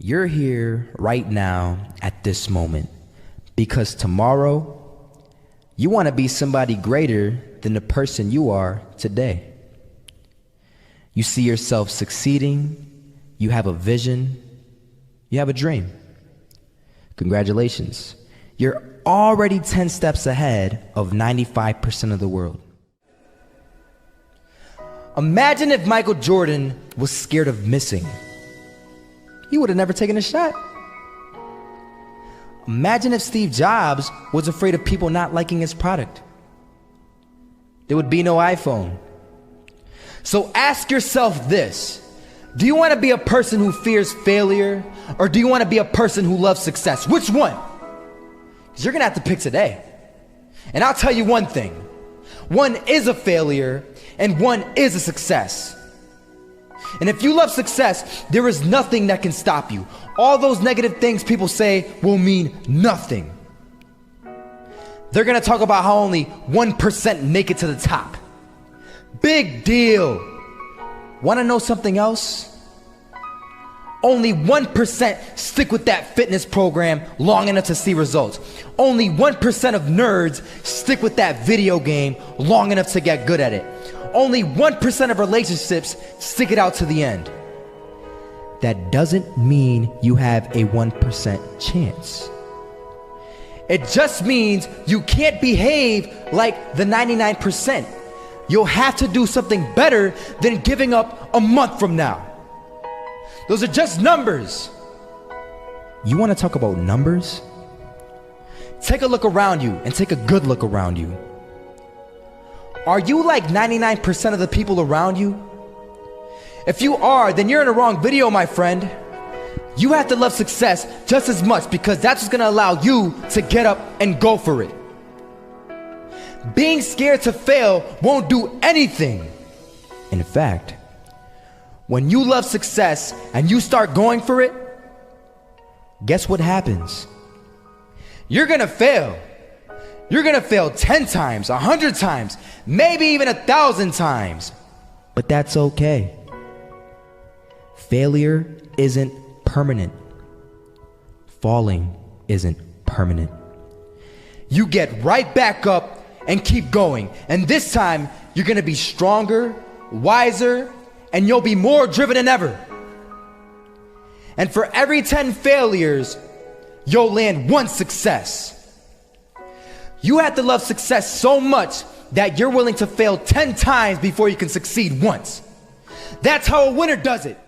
You're here right now at this moment because tomorrow you want to be somebody greater than the person you are today. You see yourself succeeding, you have a vision, you have a dream. Congratulations. You're already 10 steps ahead of 95% of the world. Imagine if Michael Jordan was scared of missing. He would have never taken a shot. Imagine if Steve Jobs was afraid of people not liking his product. There would be no iPhone. So ask yourself this: do you want to be a person who fears failure, or do you want to be a person who loves success? Which one? Because you're going to have to pick today. And I'll tell you one thing: one is a failure and one is a success. And if you love success, there is nothing that can stop you. All those negative things people say will mean nothing. They're going to talk about how only 1% make it to the top. Big deal. Want to know something else? Only 1% stick with that fitness program long enough to see results. Only 1% of nerds stick with that video game long enough to get good at it. Only 1% of relationships stick it out to the end. That doesn't mean you have a 1% chance. It just means you can't behave like the 99%. You'll have to do something better than giving up a month from now. Those are just numbers. You want to talk about numbers? Take a look around you and take a good look around you. Are you like 99% of the people around you? If you are, then you're in the wrong video, my friend. You have to love success just as much, because that's what's going to allow you to get up and go for it. Being scared to fail won't do anything. In fact, when you love success and you start going for it, guess what happens? You're going to fail. You're going to fail 10 times, 100 times, maybe even 1,000 times. But that's okay. Failure isn't permanent. Falling isn't permanent. You get right back up and keep going. And this time, you're going to be stronger, wiser, and you'll be more driven than ever. And for every 10 failures, you'll land one success. You have to love success so much that you're willing to fail 10 times before you can succeed once. That's how a winner does it.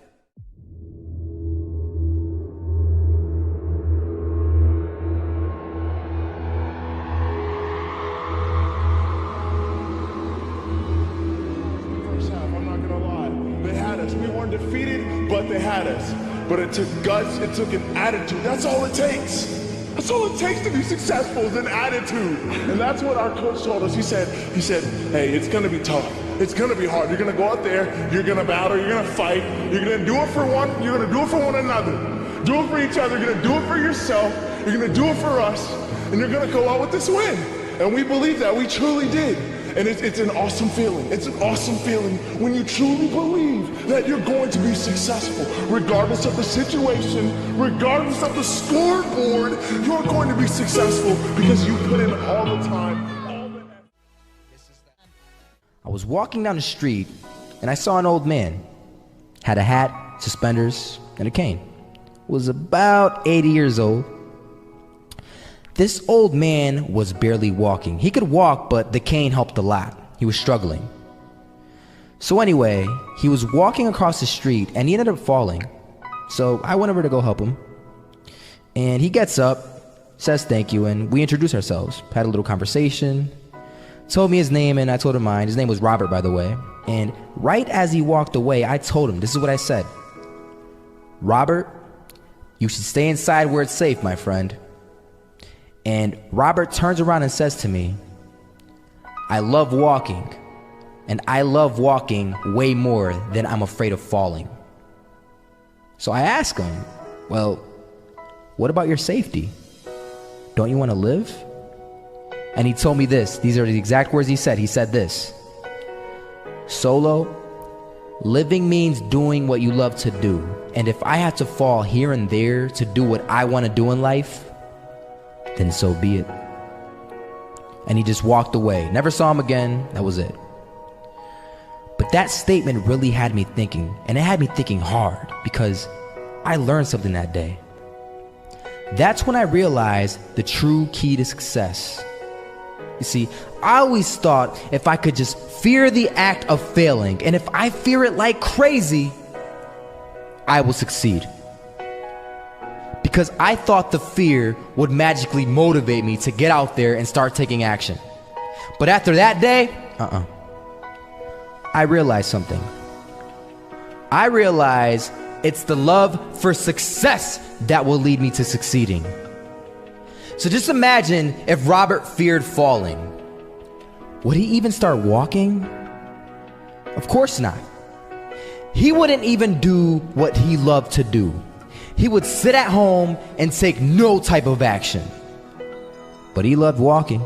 First half, I'm not gonna lie. They had us. We weren't defeated, but they had us. But it took guts, it took an attitude. That's all it takes. That's all it takes to be successful, is an attitude. And that's what our coach told us. He said, hey, it's gonna be tough. It's gonna be hard. You're gonna go out there, you're gonna battle, you're gonna fight, you're gonna do it for one, you're gonna do it for one another. Do it for each other, you're gonna do it for yourself, you're gonna do it for us, and you're gonna go out with this win. And we believe that, we truly did. And it's an awesome feeling. It's an awesome feeling when you truly believe that you're going to be successful. Regardless of the situation, regardless of the scoreboard, you're going to be successful because you put in all the time, all the effort. I was walking down the street and I saw an old man. Had a hat, suspenders, and a cane. Was about 80 years old. This old man was barely walking. He could walk, but the cane helped a lot. He was struggling. So anyway, he was walking across the street and he ended up falling. So I went over to go help him. And he gets up, says thank you, and we introduced ourselves. Had a little conversation. Told me his name and I told him mine. His name was Robert, by the way. And right as he walked away, I told him, this is what I said: Robert, you should stay inside where it's safe, my friend. And Robert turns around and says to me, I love walking, and I love walking way more than I'm afraid of falling. So I ask him, well, what about your safety? Don't you want to live? And he told me this. These are the exact words he said. He said this: Solo, Living means doing what you love to do. And if I have to fall here and there to do what I want to do in life, then so be it. And he just walked away. Never saw him again. That was it. But that statement really had me thinking, and it had me thinking hard, because I learned something that day. That's when I realized the true key to success. You see, I always thought if I could just fear the act of failing, and if I fear it like crazy, I will succeed. Because I thought the fear would magically motivate me to get out there and start taking action. But after that day, I realized something. I realized it's the love for success that will lead me to succeeding. So just imagine if Robert feared falling. Would he even start walking? Of course not. He wouldn't even do what he loved to do. He would sit at home and take no type of action. But he loved walking.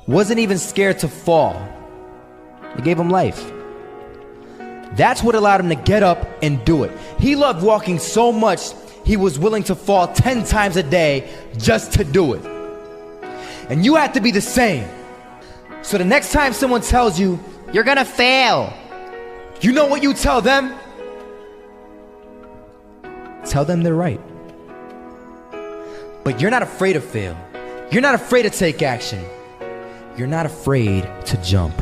Wasn't even scared to fall. It gave him life. That's what allowed him to get up and do it. He loved walking so much, he was willing to fall 10 times a day just to do it. And you have to be the same. So the next time someone tells you, you're gonna fail, you know what you tell them? Tell them they're right. But you're not afraid to fail. You're not afraid to take action. You're not afraid to jump.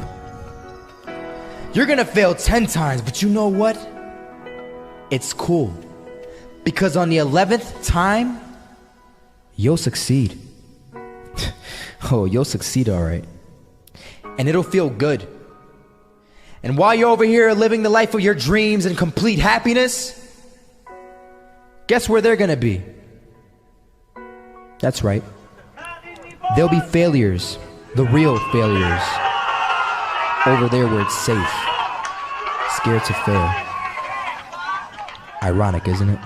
You're gonna fail 10 times, but you know what? It's cool. Because on the 11th time, you'll succeed. Oh, you'll succeed, all right. And it'll feel good. And while you're over here living the life of your dreams and complete happiness, guess where they're gonna be? That's right. They'll be failures, the real failures. Over there where it's safe, scared to fail. Ironic, isn't it?